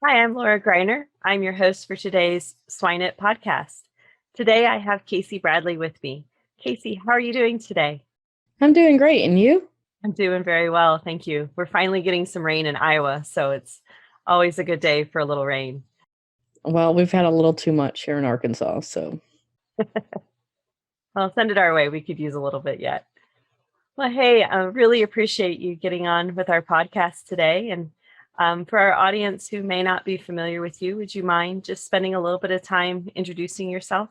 Hi, I'm Laura Greiner. I'm your host for today's 𝘬𝘀𝗲𝗆 podcast. Today I have 𝗪𝗃𝗵𝘆 with me. Casey, how are you doing today? I'm doing great. And you? I'm doing very well, thank you. We're finally getting some rain in Iowa, so it's always a good day for a little rain. Well, we've had a little too much here in Arkansas, so. Well, send it our way. We could use a little bit yet. Well, hey, I really appreciate you getting on with our podcast today. And for our audience who may not be familiar with you, would you mind just spending a little bit of time introducing yourself?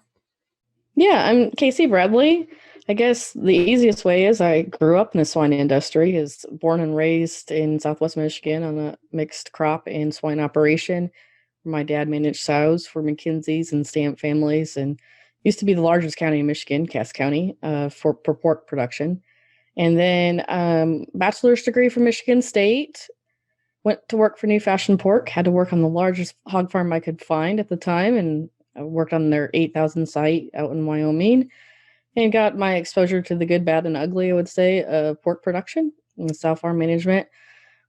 Yeah, I'm 𝗪𝗃𝗵𝘆. I guess the easiest way is I grew up in the swine industry, is born and raised in Southwest Michigan on a mixed crop and swine operation. My dad managed sows for McKinsey's and Stamp families and used to be the largest county in Michigan, Cass County, for pork production. And then bachelor's degree from Michigan State, went to work for New Fashion Pork, had to work on the largest hog farm I could find at the time, and I worked on their 8,000 site out in Wyoming and got my exposure to the good, bad, and ugly, I would say, of pork production and sow farm management.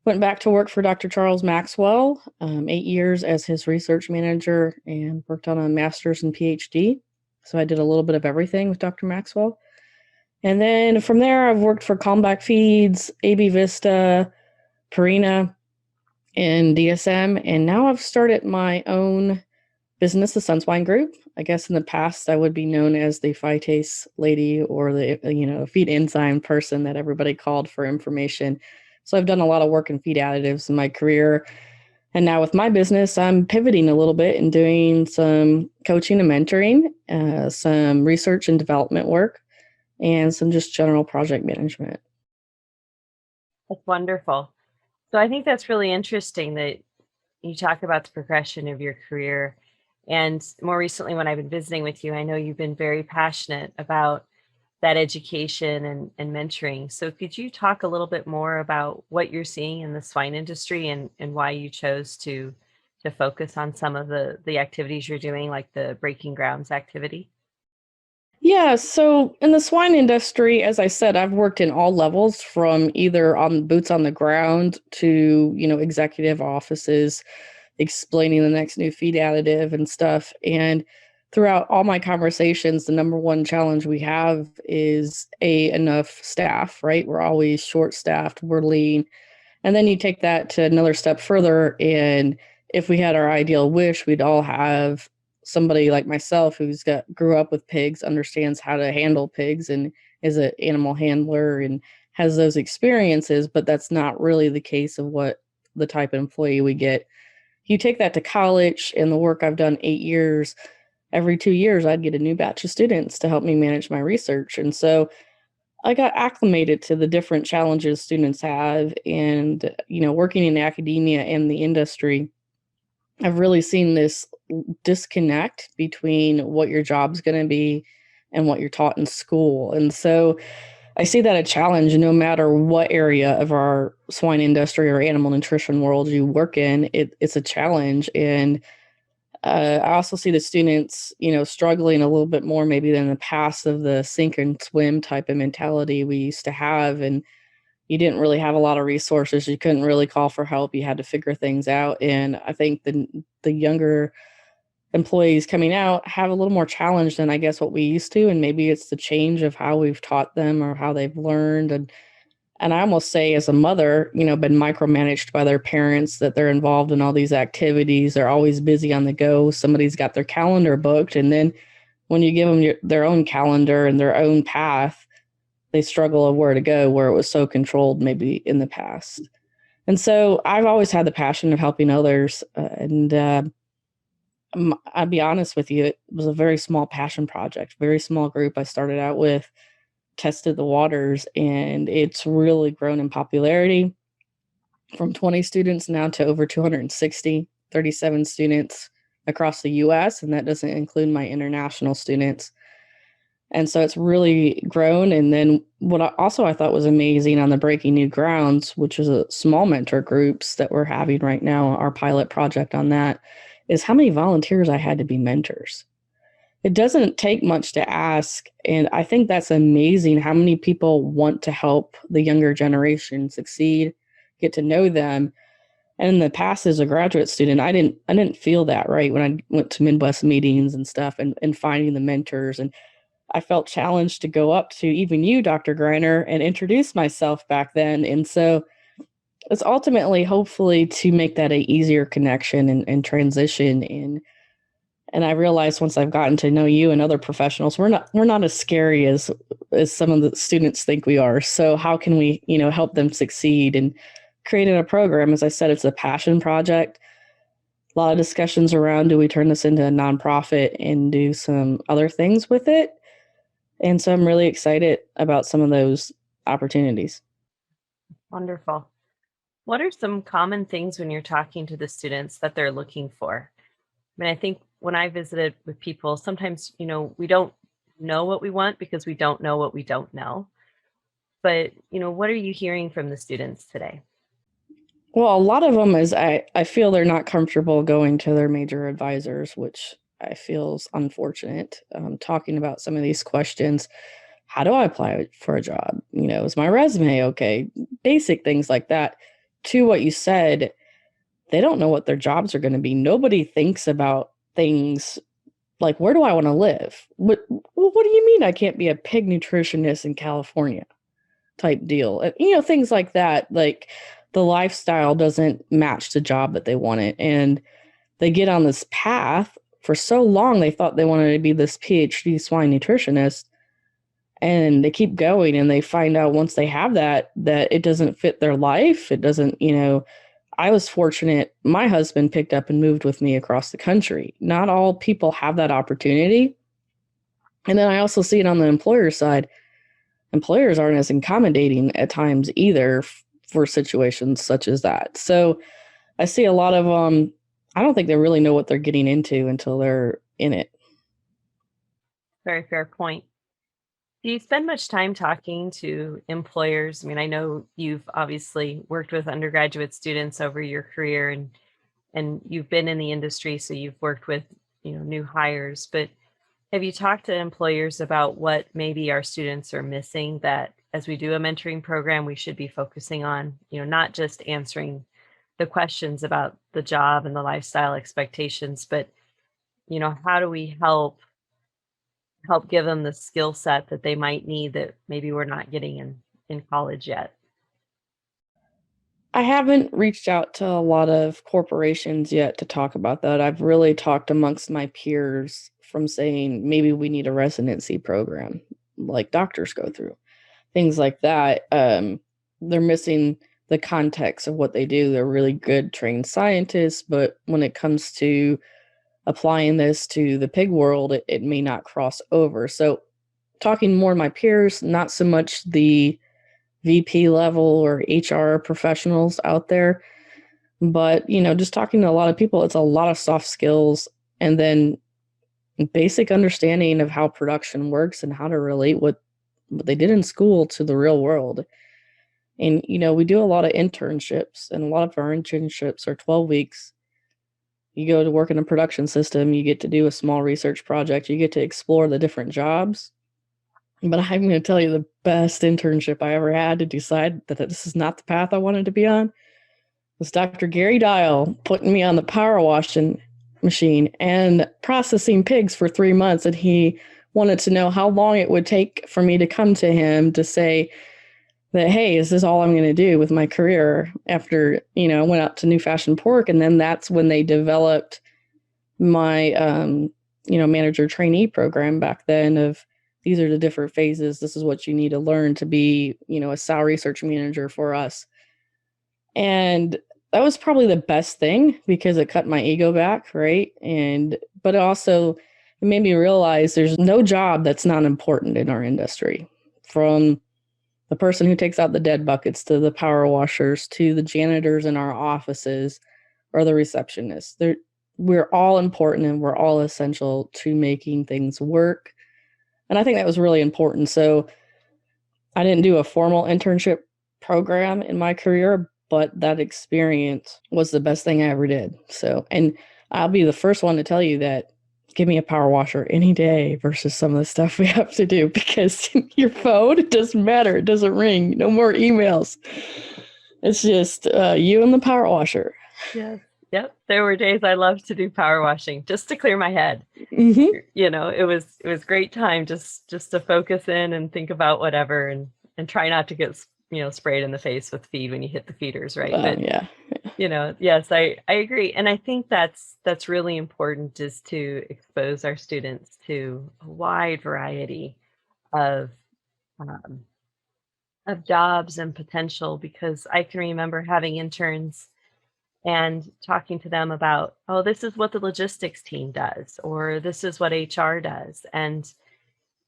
Went back to work for Dr. Charles Maxwell, 8 years as his research manager, and worked on a master's and PhD. So I did a little bit of everything with Dr. Maxwell. And then from there, I've worked for Kalmbach Feeds, AB Vista, Purina, and DSM. And now I've started my own business, the Sunswine Group. I guess in the past, I would be known as the phytase lady or the, feed enzyme person that everybody called for information. So I've done a lot of work in feed additives in my career. And now with my business, I'm pivoting a little bit and doing some coaching and mentoring, some research and development work, and some just general project management. That's wonderful. So I think that's really interesting that you talk about the progression of your career. And more recently, when I've been visiting with you, I know you've been very passionate about that education and mentoring. So could you talk a little bit more about what you're seeing in the swine industry and why you chose to focus on some of the activities you're doing, like the Breaking Grounds activity? Yeah, so in the swine industry, as I said, I've worked in all levels from either on boots on the ground to, executive offices explaining the next new feed additive and stuff. And throughout all my conversations, the number one challenge we have is enough staff, right? We're always short staffed, we're lean. And then you take that to another step further. And if we had our ideal wish, we'd all have somebody like myself who's grew up with pigs, understands how to handle pigs and is an animal handler and has those experiences, but that's not really the case of what the type of employee we get. You take that to college and the work I've done 8 years, every 2 years, I'd get a new batch of students to help me manage my research. And so I got acclimated to the different challenges students have. And, working in academia and the industry, I've really seen this disconnect between what your job's going to be and what you're taught in school. And so I see that a challenge no matter what area of our swine industry or animal nutrition world you work in, it's a challenge. And I also see the students, struggling a little bit more maybe than the past of the sink and swim type of mentality we used to have. And you didn't really have a lot of resources. You couldn't really call for help. You had to figure things out. And I think the younger employees coming out have a little more challenge than I guess what we used to. And maybe it's the change of how we've taught them or how they've learned. And I almost say as a mother, been micromanaged by their parents, that they're involved in all these activities. They're always busy on the go. Somebody's got their calendar booked. And then when you give them their own calendar and their own path, they struggle of where to go, where it was so controlled maybe in the past. And so I've always had the passion of helping others. I'll be honest with you, it was a very small passion project, very small group I started out with, tested the waters, and it's really grown in popularity from 20 students now to over 260, 37 students across the US, and that doesn't include my international students. And so it's really grown. And then what I thought was amazing on the Breaking New Grounds, which is a small mentor groups that we're having right now, our pilot project on that, is how many volunteers I had to be mentors. It doesn't take much to ask. And I think that's amazing how many people want to help the younger generation succeed, get to know them. And in the past, as a graduate student, I didn't feel that, right, when I went to Midwest meetings and stuff, and finding the mentors. And I felt challenged to go up to even you, Dr. Greiner, and introduce myself back then. And so it's ultimately, hopefully, to make that a easier connection and transition. And I realized once I've gotten to know you and other professionals, we're not as scary as some of the students think we are. So how can we, help them succeed? And creating a program, as I said, it's a passion project. A lot of discussions around, do we turn this into a nonprofit and do some other things with it? And so I'm really excited about some of those opportunities. Wonderful. What are some common things when you're talking to the students that they're looking for? I mean, I think when I visited with people, sometimes, we don't know what we want because we don't know what we don't know. But, what are you hearing from the students today? Well, a lot of them is I feel they're not comfortable going to their major advisors, which I feel is unfortunate. Talking about some of these questions, how do I apply for a job? Is my resume okay? Basic things like that. To what you said, they don't know what their jobs are going to be. Nobody thinks about things like, where do I want to live? What do you mean I can't be a pig nutritionist in California type deal? Things like that. Like, the lifestyle doesn't match the job that they wanted. And they get on this path. For so long, they thought they wanted to be this PhD swine nutritionist. And they keep going, and they find out once they have that it doesn't fit their life. It doesn't, I was fortunate. My husband picked up and moved with me across the country. Not all people have that opportunity. And then I also see it on the employer side. Employers aren't as accommodating at times either for situations such as that. So I see a lot of I don't think they really know what they're getting into until they're in it. Very fair point. Do you spend much time talking to employers? I mean, I know you've obviously worked with undergraduate students over your career, and you've been in the industry, so you've worked with, new hires, but have you talked to employers about what maybe our students are missing, that as we do a mentoring program, we should be focusing on, not just answering the questions about the job and the lifestyle expectations, but, how do we help give them the skill set that they might need that maybe we're not getting in college yet? I haven't reached out to a lot of corporations yet to talk about that. I've really talked amongst my peers from saying maybe we need a residency program like doctors go through, things like that. They're missing the context of what they do. They're really good trained scientists, but when it comes to applying this to the pig world, it may not cross over. So talking more to my peers, not so much the VP level or HR professionals out there, but, just talking to a lot of people. It's a lot of soft skills, and then basic understanding of how production works and how to relate what they did in school to the real world. And, we do a lot of internships, and a lot of our internships are 12 weeks. You go to work in a production system, you get to do a small research project, you get to explore the different jobs. But I'm going to tell you, the best internship I ever had to decide that this is not the path I wanted to be on was Dr. 𝘠𝘬𝘽𝘶 putting me on the power washing machine and processing pigs for 3 months. And he wanted to know how long it would take for me to come to him to say that, hey, is this all I'm going to do with my career? After, I went out to New Fashion Pork, and then that's when they developed my, manager trainee program back then of, these are the different phases. This is what you need to learn to be, a sow research manager for us. And that was probably the best thing because it cut my ego back, right? But also it made me realize there's no job that's not important in our industry, from the person who takes out the dead buckets to the power washers to the janitors in our offices or the receptionists. We're all important, and we're all essential to making things work. And I think that was really important. So I didn't do a formal internship program in my career, but that experience was the best thing I ever did. So, and I'll be the first one to tell you that, give me a power washer any day versus some of the stuff we have to do, because your phone, it doesn't matter. It doesn't ring. No more emails. It's just you and the power washer. Yes. Yep. There were days I loved to do power washing just to clear my head. Hmm. It was great time just to focus in and think about whatever and try not to get sprayed in the face with feed when you hit the feeders, right? But Yeah. yes, I agree. And I think that's really important, is to expose our students to a wide variety of um, of jobs and potential, because I can remember having interns and talking to them about, oh, this is what the logistics team does, or this is what HR does. And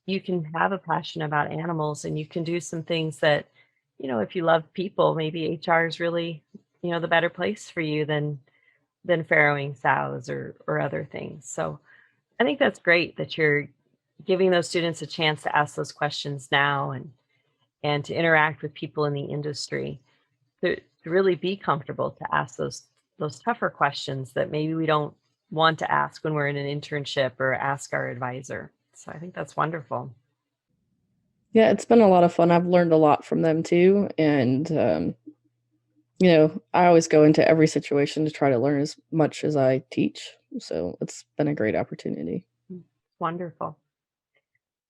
you can have a passion about animals, and you can do some things that, if you love people, maybe HR is really, the better place for you than farrowing sows or other things. So I think that's great that you're giving those students a chance to ask those questions now, and to interact with people in the industry, to really be comfortable to ask those tougher questions that maybe we don't want to ask when we're in an internship or ask our advisor. So I think that's wonderful. Yeah, it's been a lot of fun. I've learned a lot from them too. And, I always go into every situation to try to learn as much as I teach. So it's been a great opportunity. Wonderful.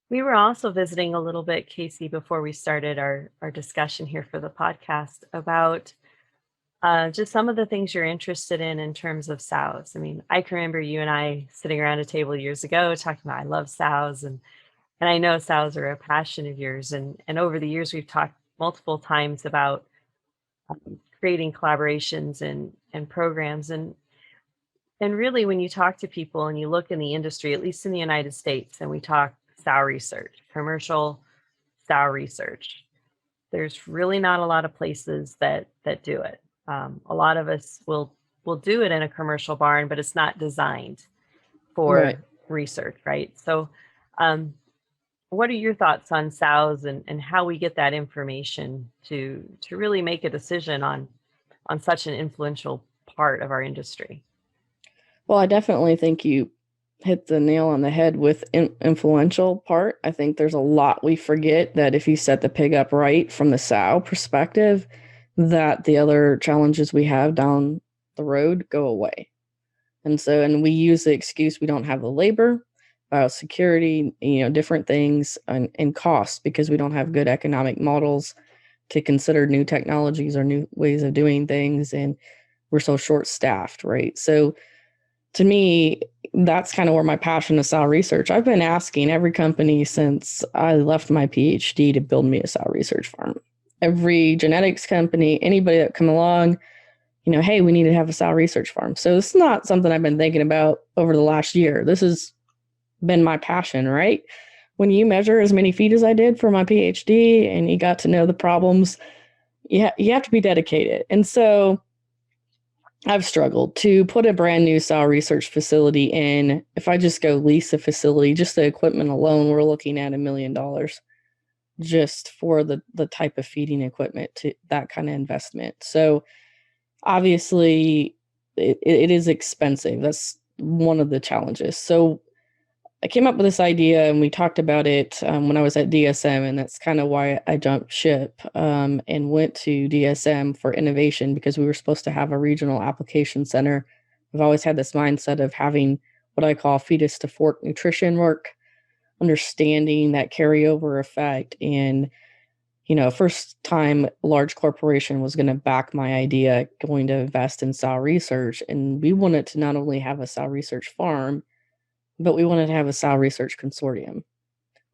We were also visiting a little bit, Casey, before we started our discussion here for the podcast, about just some of the things you're interested in terms of sows. I mean, I can remember you and I sitting around a table years ago talking about, I love sows, and I know sows are a passion of yours. And over the years, we've talked multiple times about creating collaborations and programs. And really, when you talk to people and you look in the industry, at least in the United States, and we talk sow research, commercial sow research, there's really not a lot of places that do it. A lot of us will do it in a commercial barn, but it's not designed for Right. research, right? So what are your thoughts on sows, and how we get that information to really make a decision on such an influential part of our industry? Well, I definitely think you hit the nail on the head with influential part. I think there's a lot we forget, that if you set the pig up right from the sow perspective, that the other challenges we have down the road go away. And we use the excuse we don't have the labor, biosecurity, different things, and cost, because we don't have good economic models to consider new technologies or new ways of doing things, and we're so short staffed, right? So to me, that's kind of where my passion is, sow research. I've been asking every company since I left my PhD to build me a sow research farm. Every genetics company, anybody that come along, hey, we need to have a sow research farm. So it's not something I've been thinking about over the last year. This has been my passion, right? When you measure as many feet as I did for my PhD and you got to know the problems, you have to be dedicated. And so I've struggled to put a brand new sow research facility in. If I just go lease a facility, just the equipment alone, we're looking at $1 million just for the type of feeding equipment, to that kind of investment. So obviously it is expensive. That's one of the challenges. So I came up with this idea, and we talked about it when I was at DSM, and that's kind of why I jumped ship and went to DSM for innovation, because we were supposed to have a regional application center. I've always had this mindset of having what I call fetus to fork nutrition work, understanding that carryover effect. And, first time a large corporation was going to back my idea, going to invest in sow research. And we wanted to not only have a sow research farm, but we wanted to have a sow research consortium.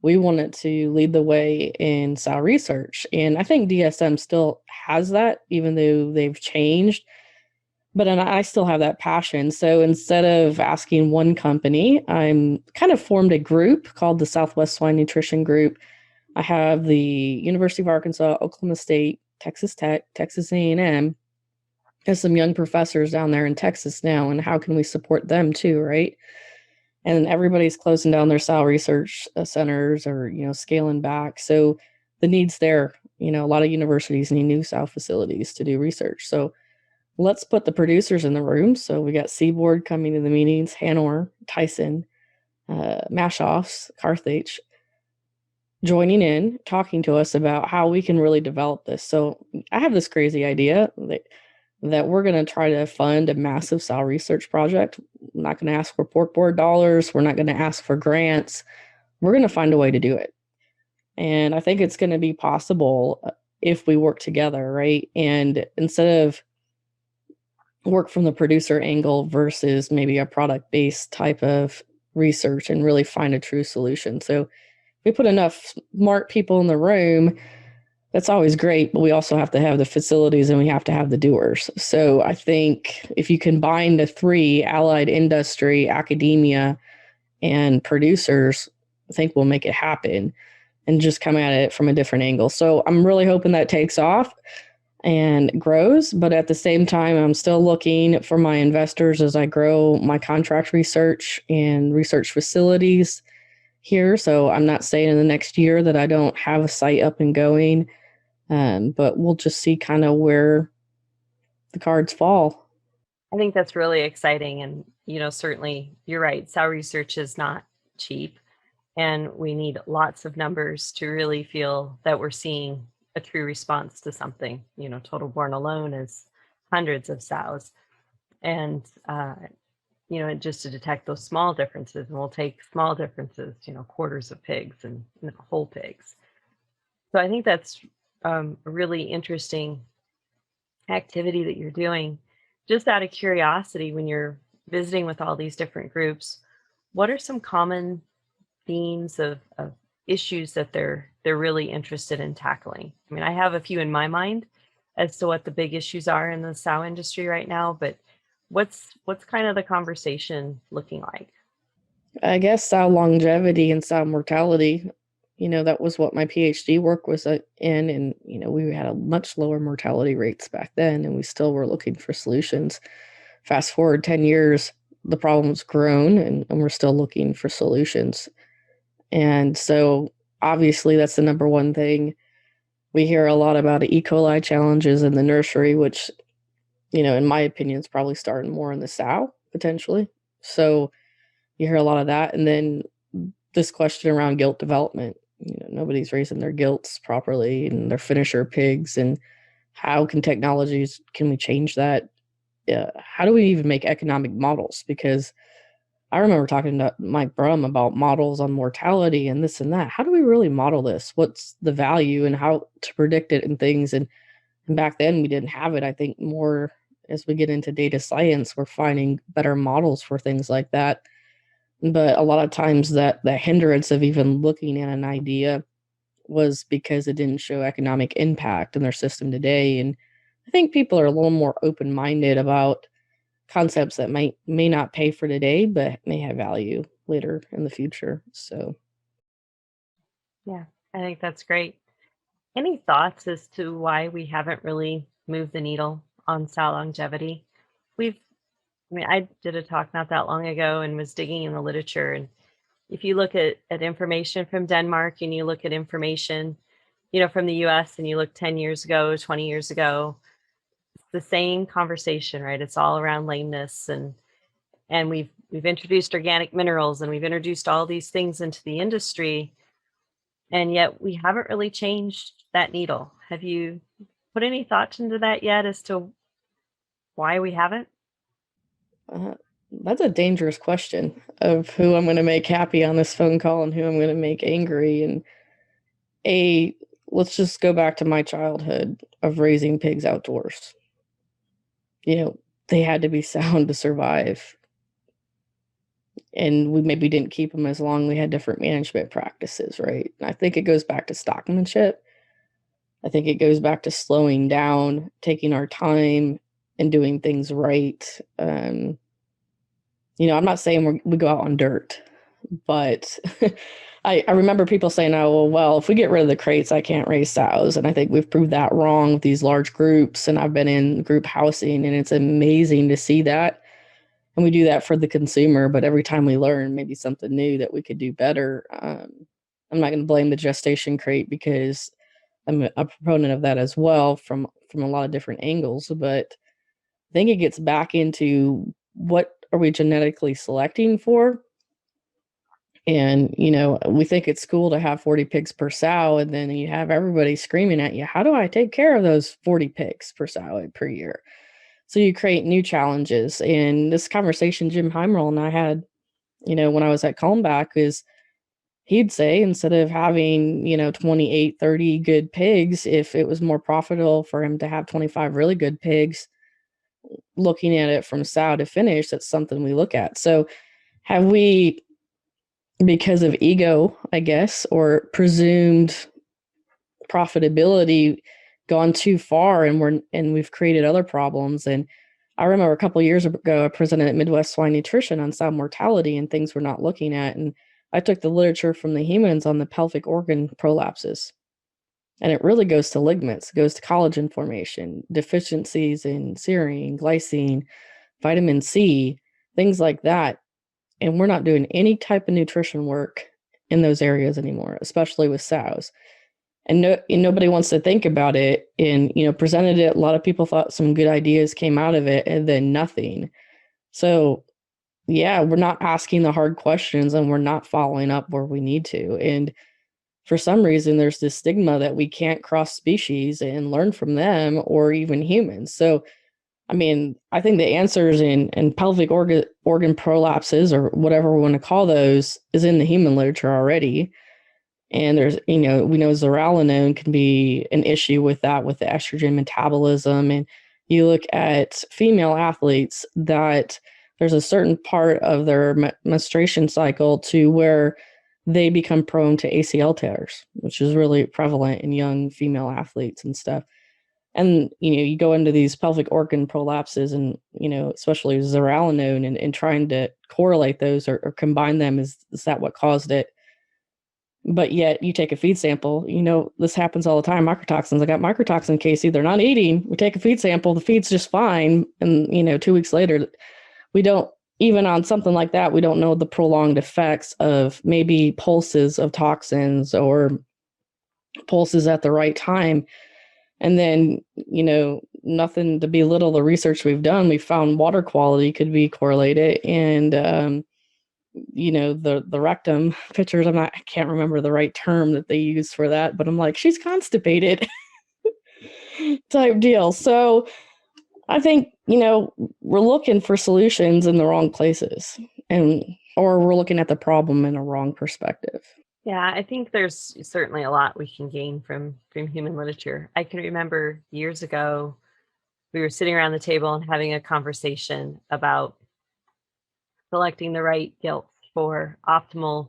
We wanted to lead the way in sow research. And I think DSM still has that, even though they've changed. But I still have that passion. So instead of asking one company, I'm kind of formed a group called the Southwest Swine Nutrition Group. I have the University of Arkansas, Oklahoma State, Texas Tech, Texas A&M. There's some young professors down there in Texas now, and how can we support them too, right? And everybody's closing down their sow research centers, or, scaling back. So the need's there. A lot of universities need new sow facilities to do research. So let's put the producers in the room. So we got Seaboard coming to the meetings, Hanover, Tyson, Mashoffs, Carthage, joining in, talking to us about how we can really develop this. So I have this crazy idea. that we're going to try to fund a massive sow research project. We're not going to ask for pork board dollars. We're not going to ask for grants. We're going to find a way to do it. And I think it's going to be possible if we work together, right? And instead of work from the producer angle versus maybe a product-based type of research and really find a true solution. So if we put enough smart people in the room, that's always great, but we also have to have the facilities and we have to have the doers. So I think if you combine the three, allied industry, academia, and producers, I think we'll make it happen and just come at it from a different angle. So I'm really hoping that takes off and grows, but at the same time, I'm still looking for my investors as I grow my contract research and research facilities here. So I'm not saying in the next year that I don't have a site up and going, but we'll just see kind of where the cards fall. I think that's really exciting. And, certainly you're right. Sow research is not cheap. And we need lots of numbers to really feel that we're seeing a true response to something. Total born alone is hundreds of sows. And, just to detect those small differences, and we'll take small differences, quarters of pigs and whole pigs. So I think that's a really interesting activity that you're doing. Just out of curiosity, when you're visiting with all these different groups, what are some common themes of issues that they're really interested in tackling? I mean, I have a few in my mind as to what the big issues are in the sow industry right now, but what's kind of the conversation looking like? I guess sow longevity and sow mortality, that was what my PhD work was in. And, we had a much lower mortality rates back then, and we still were looking for solutions. Fast forward 10 years, the problem's grown and we're still looking for solutions. And so obviously that's the number one thing. We hear a lot about E. coli challenges in the nursery, which, in my opinion, is probably starting more in the sow potentially. So you hear a lot of that. And then this question around gilt development, nobody's raising their gilts properly and their finisher pigs. And how can we change that? How do we even make economic models? Because I remember talking to Mike Brum about models on mortality and this and that. How do we really model this? What's the value and how to predict it and things? And back then we didn't have it. I think more as we get into data science, we're finding better models for things like that. But a lot of times that the hindrance of even looking at an idea was because it didn't show economic impact in their system today. And I think people are a little more open-minded about concepts that may not pay for today, but may have value later in the future. So, yeah, I think that's great. Any thoughts as to why we haven't really moved the needle on sow longevity? I did a talk not that long ago and was digging in the literature. And if you look at information from Denmark and you look at information, from the US and you look 10 years ago, 20 years ago, it's the same conversation, right? It's all around lameness and we've introduced organic minerals and we've introduced all these things into the industry. And yet we haven't really changed that needle. Have you put any thought into that yet as to why we haven't? That's a dangerous question of who I'm going to make happy on this phone call and who I'm going to make angry. And let's just go back to my childhood of raising pigs outdoors. They had to be sound to survive. And we maybe didn't keep them as long. We had different management practices, right? And I think it goes back to stockmanship. I think it goes back to slowing down, taking our time, and doing things right. I'm not saying we go out on dirt, but I remember people saying, oh, well, if we get rid of the crates, I can't raise sows. And I think we've proved that wrong with these large groups. And I've been in group housing, and it's amazing to see that. And we do that for the consumer, but every time we learn maybe something new that we could do better, I'm not going to blame the gestation crate because I'm a proponent of that as well from a lot of different angles. But I think it gets back into what are we genetically selecting for? And, we think it's cool to have 40 pigs per sow, and then you have everybody screaming at you, how do I take care of those 40 pigs per sow per year? So you create new challenges. And this conversation 𝗔𝗽𝗏𝗧 and I had, when I was at 𝗏𝗏𝗏 is he'd say instead of having, 28, 30 good pigs, if it was more profitable for him to have 25 really good pigs, looking at it from sow to finish, that's something we look at. So have we, because of ego, I guess, or presumed profitability, gone too far and we've created other problems? And I remember a couple of years ago, I presented at Midwest Swine Nutrition on sow mortality and things we're not looking at. And I took the literature from the humans on the pelvic organ prolapses. And it really goes to ligaments, it goes to collagen formation, deficiencies in serine, glycine, vitamin C, things like that. And we're not doing any type of nutrition work in those areas anymore, especially with sows. And nobody wants to think about it. And, presented it. A lot of people thought some good ideas came out of it, and then nothing. So, yeah, we're not asking the hard questions, and we're not following up where we need to. And for some reason, there's this stigma that we can't cross species and learn from them or even humans. So, I mean, I think the answers in pelvic organ prolapses, or whatever we want to call those, is in the human literature already. And there's, we know zuranolone can be an issue with that, with the estrogen metabolism. And you look at female athletes, that there's a certain part of their menstruation cycle to where they become prone to ACL tears, which is really prevalent in young female athletes and stuff. And, you go into these pelvic organ prolapses and, especially zuranolone and trying to correlate those or combine them. Is that what caused it? But yet you take a feed sample, this happens all the time. Microtoxins, I got microtoxin, 𝗫𝘶, they're not eating. We take a feed sample, the feed's just fine. And, 2 weeks later, we don't, even on something like that, we don't know the prolonged effects of maybe pulses of toxins or pulses at the right time. And then, nothing to belittle the research we've done. We found water quality could be correlated. And, the rectum pictures, I can't remember the right term that they use for that, but I'm like, she's constipated type deal. So I think, we're looking for solutions in the wrong places, or we're looking at the problem in a wrong perspective. Yeah, I think there's certainly a lot we can gain from human literature. I can remember years ago, we were sitting around the table and having a conversation about selecting the right gilts for optimal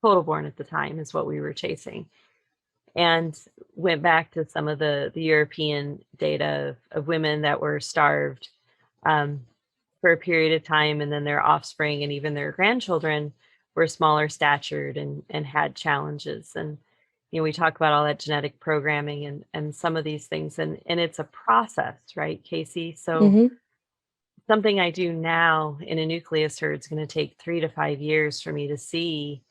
total born at the time, is what we were chasing. And went back to some of the European data of women that were starved for a period of time, and then their offspring and even their grandchildren were smaller statured and had challenges. And we talk about all that genetic programming and some of these things, and it's a process, right, 𝗫𝘶? So something I do now in a nucleus herd is going to take 3 to 5 years for me to see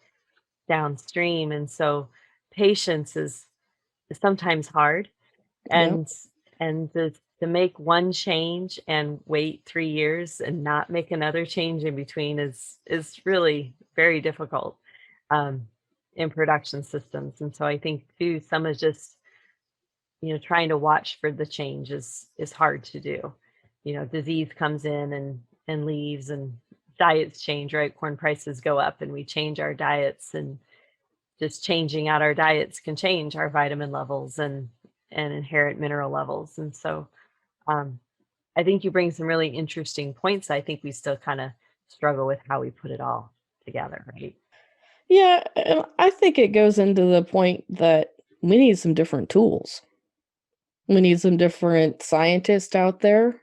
downstream. And so patience is sometimes hard. And to make one change and wait 3 years and not make another change in between is really very difficult in production systems. And so I think too, some is just, trying to watch for the change is hard to do. Disease comes in and leaves, and diets change, right? Corn prices go up and we change our diets, and just changing out our diets can change our vitamin levels and inherent mineral levels. And so I think you bring some really interesting points. I think we still kind of struggle with how we put it all together, right? Yeah, I think it goes into the point that we need some different tools. We need some different scientists out there,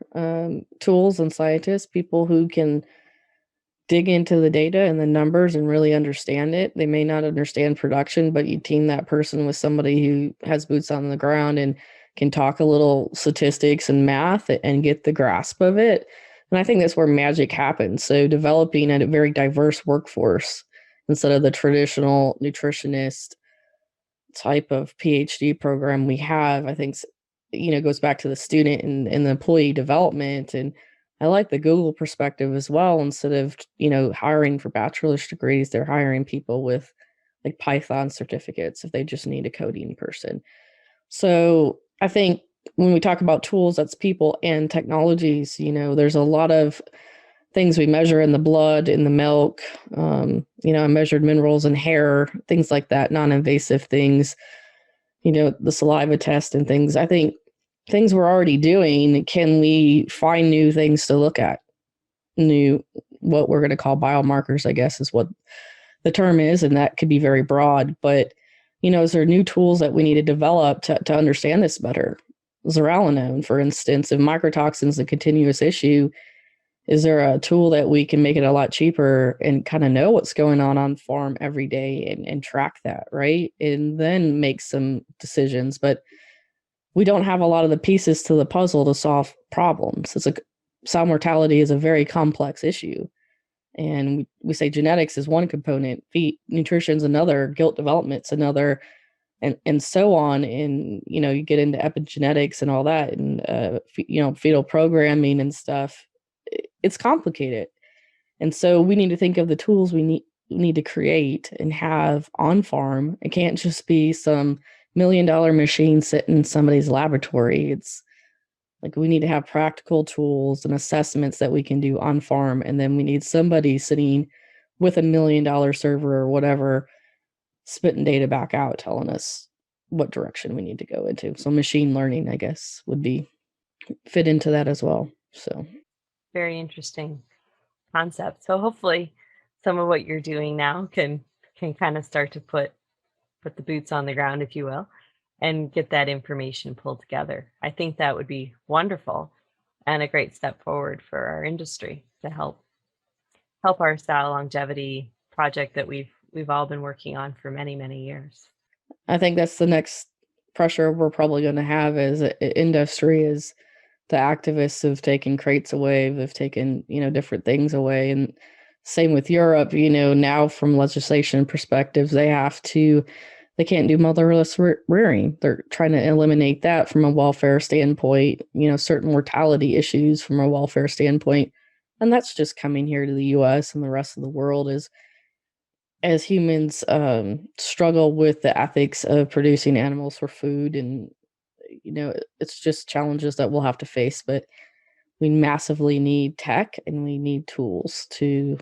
tools and scientists, people who can dig into the data and the numbers and really understand it. They may not understand production, but you team that person with somebody who has boots on the ground and can talk a little statistics and math and get the grasp of it. And I think that's where magic happens. So developing a very diverse workforce instead of the traditional nutritionist type of PhD program we have, I think, goes back to the student and the employee development. And I like the Google perspective as well. Instead of, hiring for bachelor's degrees, they're hiring people with like Python certificates if they just need a coding person. So I think when we talk about tools, that's people and technologies. There's a lot of things we measure in the blood, in the milk, I measured minerals in hair, things like that, non-invasive things, the saliva test and things. I think things we're already doing, can we find new things to look at? What we're going to call biomarkers, I guess, is what the term is. And that could be very broad, but, is there new tools that we need to develop to understand this better? Zearalenone, for instance, if microtoxins a continuous issue, is there a tool that we can make it a lot cheaper and kind of know what's going on farm every day and track that, right? And then make some decisions. But we don't have a lot of the pieces to the puzzle to solve problems. Sow mortality is a very complex issue. And we say genetics is one component, nutrition's another, guilt development's another, and so on. And, you get into epigenetics and all that, and, fetal programming and stuff. It's complicated. And so we need to think of the tools we need to create and have on farm. It can't just be some $1 million machine sitting in somebody's laboratory. It's like we need to have practical tools and assessments that we can do on farm. And then we need somebody sitting with $1 million server or whatever, spitting data back out, telling us what direction we need to go into. So machine learning, I guess, would fit into that as well. So very interesting concept. So hopefully some of what you're doing now can kind of start to put the boots on the ground, if you will, and get that information pulled together. I think that would be wonderful and a great step forward for our industry to help our sow longevity project that we've all been working on for many, many years. I think that's the next pressure we're probably going to have as an industry, is the activists have taken crates away, they've taken, different things away. And same with Europe, now from legislation perspectives, they can't do motherless rearing. They're trying to eliminate that from a welfare standpoint, certain mortality issues from a welfare standpoint. And that's just coming here to the US and the rest of the world as humans struggle with the ethics of producing animals for food. And, it's just challenges that we'll have to face, but we massively need tech and we need tools to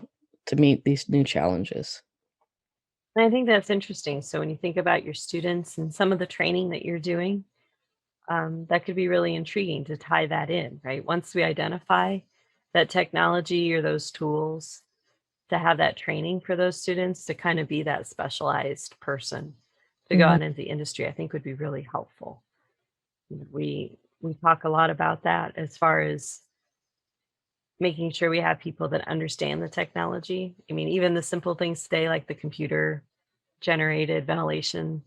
meet these new challenges. And I think that's interesting. So when you think about your students and some of the training that you're doing, that could be really intriguing to tie that in, right? Once we identify that technology or those tools, to have that training for those students to kind of be that specialized person to go out into the industry, I think would be really helpful. We talk a lot about that as far as making sure we have people that understand the technology. I mean, even the simple things today, like the computer generated ventilation,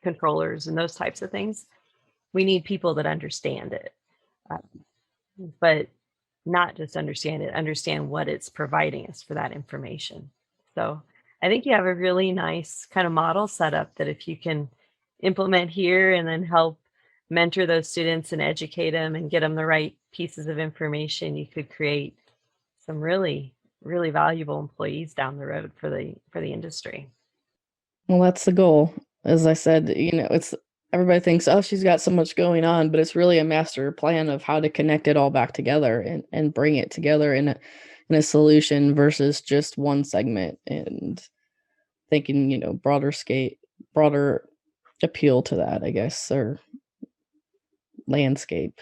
controllers and those types of things, we need people that understand it, but not just understand what it's providing us for that information. So I think you have a really nice kind of model set up that if you can implement here and then help mentor those students and educate them and get them the right pieces of information, you could create some really, really valuable employees down the road for the industry. Well, that's the goal. As I said, it's everybody thinks, oh, she's got so much going on, but it's really a master plan of how to connect it all back together and bring it together in a solution versus just one segment, and thinking, broader appeal to that, I guess, or landscape.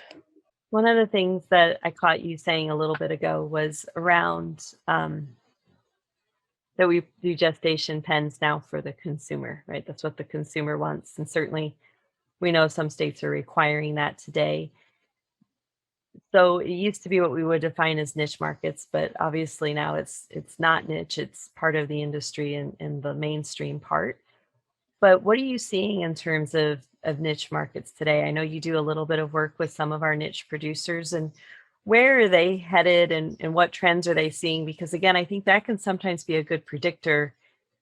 One of the things that I caught you saying a little bit ago was around that we do gestation pens now for the consumer, right? That's what the consumer wants. And certainly we know some states are requiring that today. So it used to be what we would define as niche markets, but obviously now it's not niche, it's part of the industry and the mainstream part. But what are you seeing in terms of niche markets today? I know you do a little bit of work with some of our niche producers, and where are they headed and what trends are they seeing? Because again, I think that can sometimes be a good predictor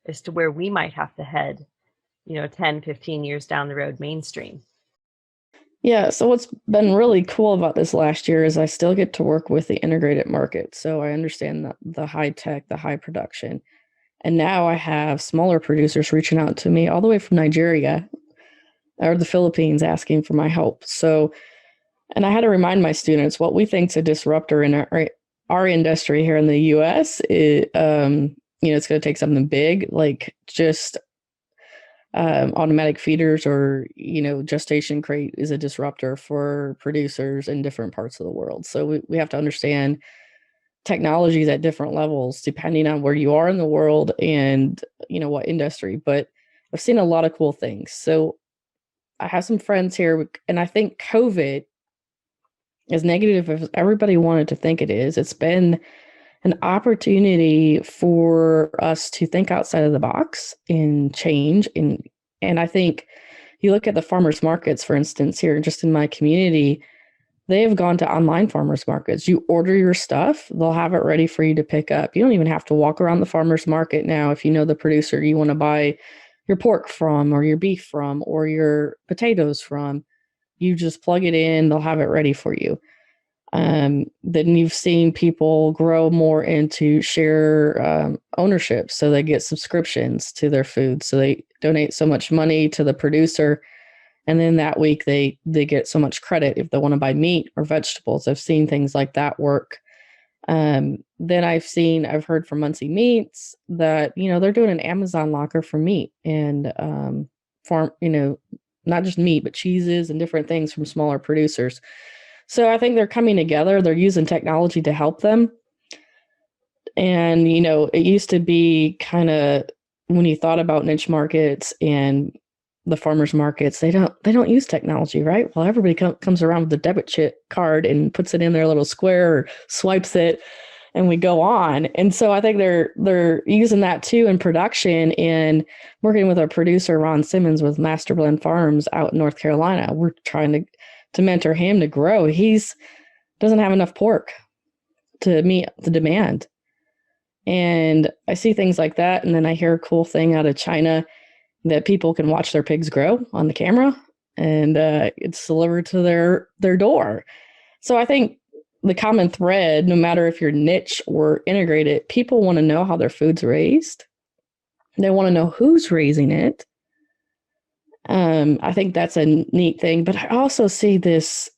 as to where we might have to head, 10, 15 years down the road mainstream. Yeah, so what's been really cool about this last year is I still get to work with the integrated market. So I understand the high tech, the high production. And now I have smaller producers reaching out to me all the way from Nigeria or the Philippines asking for my help. So, and I had to remind my students what we think's a disruptor in our industry here in the US is, it's going to take something big, like just automatic feeders, or, gestation crate is a disruptor for producers in different parts of the world. So we have to understand technologies at different levels, depending on where you are in the world and, what industry. But I've seen a lot of cool things. So I have some friends here, and I think COVID, as negative as everybody wanted to think it is, it's been an opportunity for us to think outside of the box and change. And I think you look at the farmers markets, for instance, here just in my community, they have gone to online farmers markets. You order your stuff, they'll have it ready for you to pick up. You don't even have to walk around the farmers market now if you know the producer you want to buy your pork from, or your beef from, or your potatoes from. You just plug it in, they'll have it ready for you. Then you've seen people grow more into share ownership. So they get subscriptions to their food. So they donate so much money to the producer. And then that week they get so much credit if they want to buy meat or vegetables. I've seen things like that work. Then I've heard from Muncie Meats that, they're doing an Amazon locker for meat and farm, not just meat, but cheeses and different things from smaller producers. So I think they're coming together. They're using technology to help them. And, it used to be kind of, when you thought about niche markets and the farmers markets, they don't use technology, right? Well, everybody comes around with a debit chip card and puts it in their little square or swipes it, and we go on. And so I think they're using that too in production, and working with our producer, Ron Simmons, with Master Blend Farms out in North Carolina. We're trying to mentor him to grow. He's doesn't have enough pork to meet the demand. And I see things like that. And then I hear a cool thing out of China that people can watch their pigs grow on the camera, and it's delivered to their door. So I think the common thread, no matter if you're niche or integrated, people want to know how their food's raised. They want to know who's raising it. I think that's a neat thing. But I also see the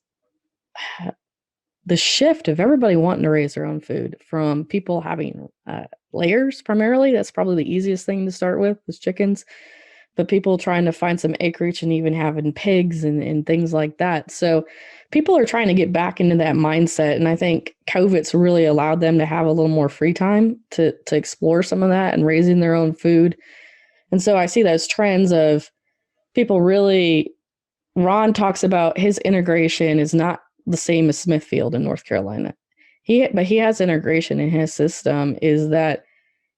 shift of everybody wanting to raise their own food, from people having layers primarily. That's probably the easiest thing to start with, is chickens. But people trying to find some acreage and even having pigs and things like that. So people are trying to get back into that mindset. And I think COVID's really allowed them to have a little more free time to explore some of that and raising their own food. And so I see those trends of people really, Ron talks about his integration is not the same as Smithfield in North Carolina. But he has integration in his system, is that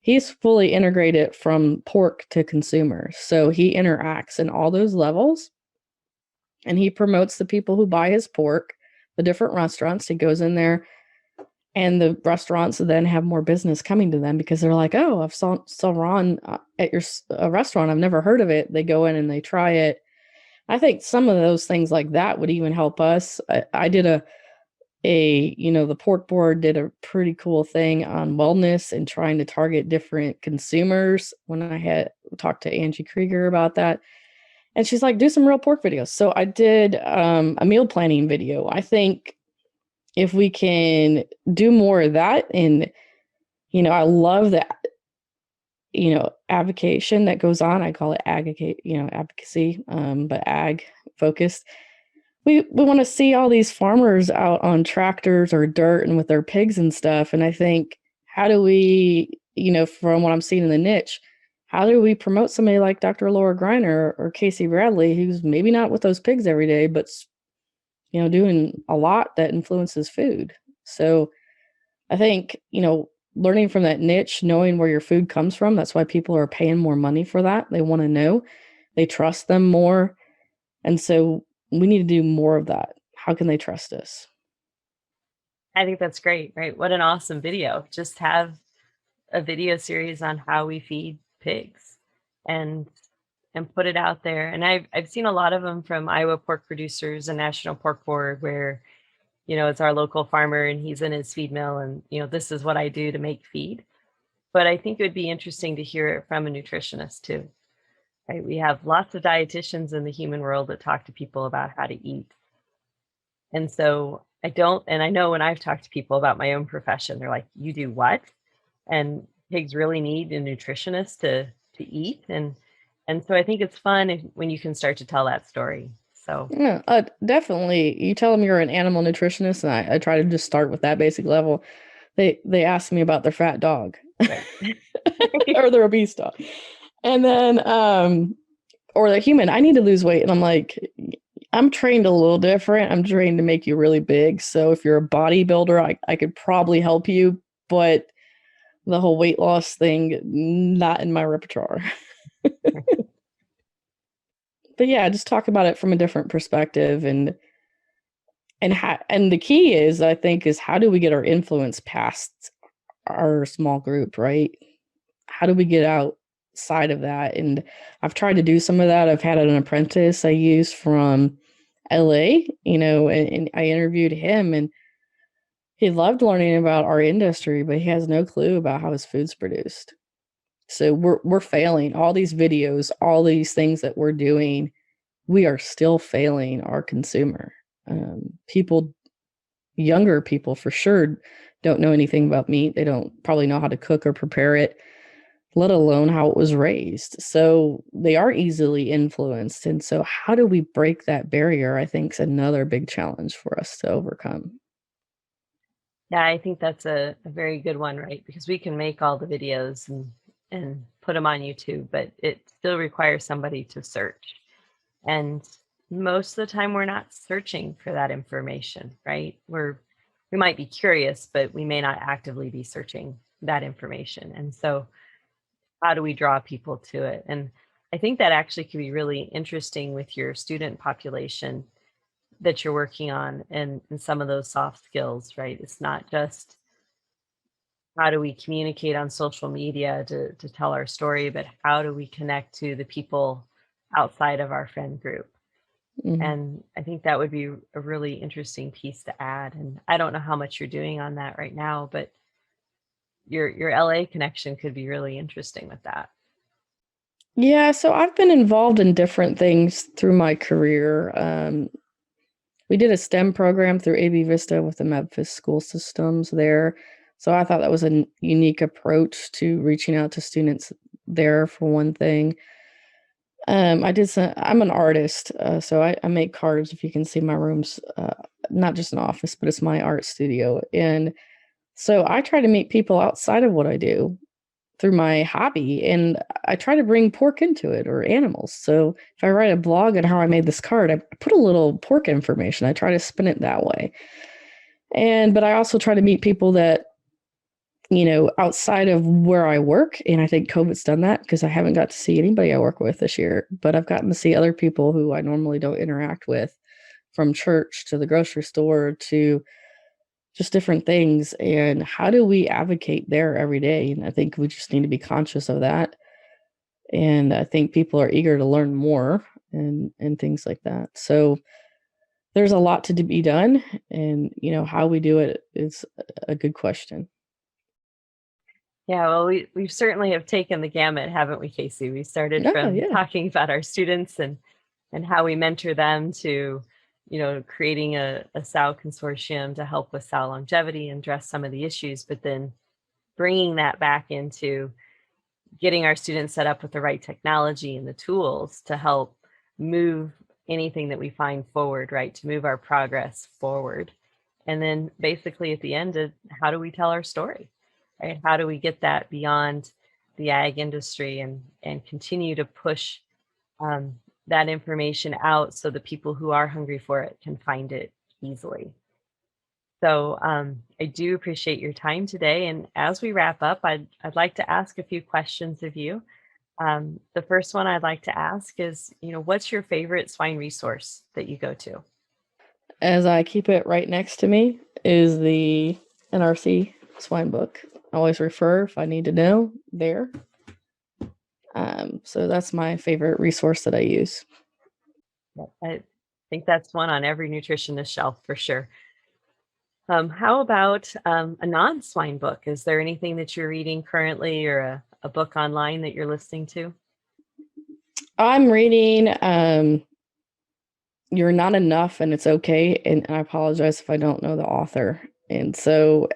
he's fully integrated from pork to consumer. So he interacts in all those levels, and he promotes the people who buy his pork, the different restaurants. He goes in there, and the restaurants then have more business coming to them because they're like, oh, I've saw Ron at your restaurant. I've never heard of it. They go in and they try it. I think some of those things like that would even help us. I did the pork board did a pretty cool thing on wellness and trying to target different consumers when I had talked to Angie Krieger about that. And she's like, do some real pork videos. So I did a meal planning video. I think if we can do more of that, and, I love that, advocation that goes on. I call it advocacy, but ag focused. We want to see all these farmers out on tractors or dirt and with their pigs and stuff. And I think, how do we, from what I'm seeing in the niche, how do we promote somebody like Dr. Laura Greiner or Casey Bradley, who's maybe not with those pigs every day, but, doing a lot that influences food? So I think, learning from that niche, knowing where your food comes from, that's why people are paying more money for that. They want to know, they trust them more. And so we need to do more of that. How can they trust us? I think that's great, right? What an awesome video. Just have a video series on how we feed pigs and put it out there. And I've seen a lot of them from Iowa pork producers and National Pork Board, where, it's our local farmer and he's in his feed mill and, this is what I do to make feed. But I think it would be interesting to hear it from a nutritionist too. right? We have lots of dietitians in the human world that talk to people about how to eat. And so I know when I've talked to people about my own profession, they're like, you do what? And pigs really need a nutritionist to eat. And so I think it's fun when you can start to tell that story. So Yeah, definitely. You tell them you're an animal nutritionist, and I try to just start with that basic level. They ask me about their fat dog, right. or their obese dog, and then or the human. I need to lose weight, and I'm like, I'm trained a little different. I'm trained to make you really big. So if you're a bodybuilder, I could probably help you, but the whole weight loss thing, not in my repertoire. But yeah, just talk about it from a different perspective, and the key is, I think, is how do we get our influence past our small group, right? How do we get outside of that? And I've tried to do some of that. I've had an apprentice I used from LA, and I interviewed him, and he loved learning about our industry, but he has no clue about how his food's produced. So we're failing. All these videos, all these things that we're doing, we are still failing our consumer. Younger people for sure don't know anything about meat. They don't probably know how to cook or prepare it, let alone how it was raised. So they are easily influenced. And so how do we break that barrier, I think, is another big challenge for us to overcome. Yeah, I think that's a very good one, right? Because we can make all the videos and put them on YouTube, but it still requires somebody to search. And most of the time we're not searching for that information, right? We might be curious, but we may not actively be searching that information. And so how do we draw people to it? And I think that actually could be really interesting with your student population that you're working on, and some of those soft skills, right? It's not just how do we communicate on social media to tell our story, but how do we connect to the people outside of our friend group? Mhm. And I think that would be a really interesting piece to add. And I don't know how much you're doing on that right now, but your LA connection could be really interesting with that. Yeah, so I've been involved in different things through my career. We did a STEM program through AB Vista with the Memphis school systems there. So I thought that was a unique approach to reaching out to students there, for one thing. I'm an artist, so I make cards. If you can see my room's not just an office, but it's my art studio. And so I try to meet people outside of what I do through my hobby, and I try to bring pork into it, or animals. So if I write a blog on how I made this card, I put a little pork information. I try to spin it that way. But I also try to meet people that, outside of where I work. And I think COVID's done that, because I haven't got to see anybody I work with this year, but I've gotten to see other people who I normally don't interact with, from church to the grocery store to just different things. And how do we advocate there every day? And I think we just need to be conscious of that. And I think people are eager to learn more, and things like that. So there's a lot to be done, and how we do it is a good question. Yeah, well, we certainly have taken the gamut, haven't we, Casey? We started from Yeah. talking about our students and how we mentor them to, creating a sow consortium to help with sow longevity and address some of the issues, but then bringing that back into getting our students set up with the right technology and the tools to help move anything that we find forward, right? To move our progress forward. And then basically at the end, how do we tell our story? Right? How do we get that beyond the ag industry and continue to push that information out so the people who are hungry for it can find it easily? So I do appreciate your time today. And as we wrap up, I'd like to ask a few questions of you. The first one I'd like to ask is, what's your favorite swine resource that you go to? As I keep it right next to me is the NRC swine book. I always refer if I need to know there. So that's my favorite resource that I use. I think that's one on every nutritionist shelf for sure. How about a non-swine book? Is there anything that you're reading currently, or a book online that you're listening to? I'm reading You're Not Enough and It's Okay, and I apologize if I don't know the author. And so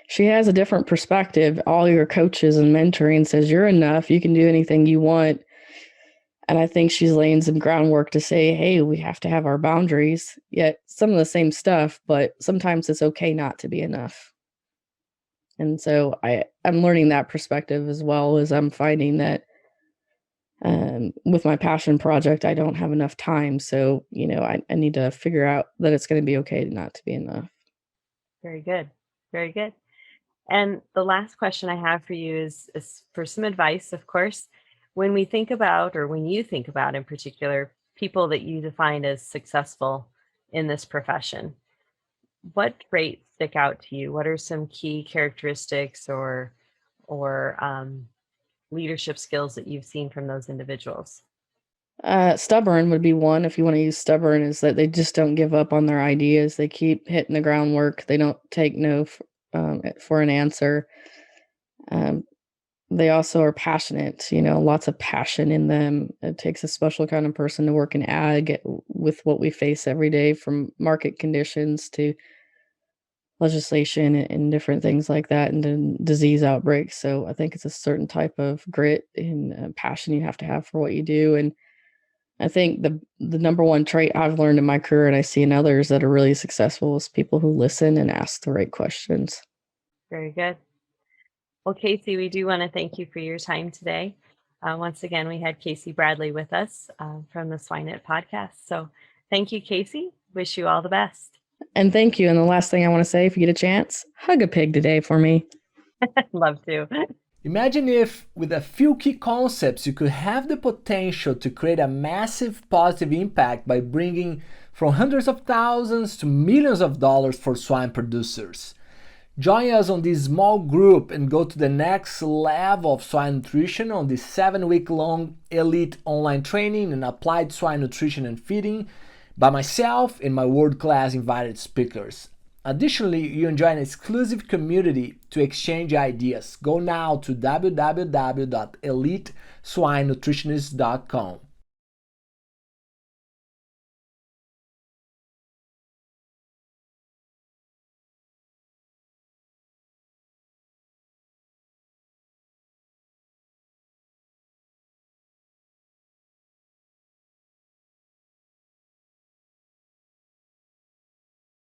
she has a different perspective. All your coaches and mentoring says you're enough, you can do anything you want. And I think she's laying some groundwork to say, hey, we have to have our boundaries, yet some of the same stuff, but sometimes it's okay not to be enough. And so I'm learning that perspective, as well as I'm finding that with my passion project, I don't have enough time. So, I need to figure out that it's going to be okay not to be enough. Very good. Very good. And the last question I have for you is for some advice, of course. When we think about, or when you think about in particular, people that you define as successful in this profession, what traits stick out to you? What are some key characteristics or leadership skills that you've seen from those individuals? Stubborn would be one. If you want to use stubborn, is that they just don't give up on their ideas. They keep hitting the groundwork. They don't take no for an answer. They also are passionate, lots of passion in them. It takes a special kind of person to work in ag with what we face every day, from market conditions to legislation and different things like that, and then disease outbreaks. So I think it's a certain type of grit and passion you have to have for what you do. And I think the number one trait I've learned in my career, and I see in others that are really successful, is people who listen and ask the right questions. Very good. Well, 𝘬𝘻, we do want to thank you for your time today. Once again, we had 𝘬𝘻 Bradley with us from the Swine podcast. So thank you, 𝘬𝘻. Wish you all the best. And thank you. And the last thing I want to say, if you get a chance, hug a pig today for me. Love to. Imagine if, with a few key concepts, you could have the potential to create a massive positive impact by bringing from hundreds of thousands to millions of dollars for swine producers. Join us on this small group and go to the next level of swine nutrition on this 7-week-long elite online training in applied swine nutrition and feeding by myself and my world-class invited speakers. Additionally, you enjoy an exclusive community to exchange ideas. Go now to www.eliteswinenutritionist.com.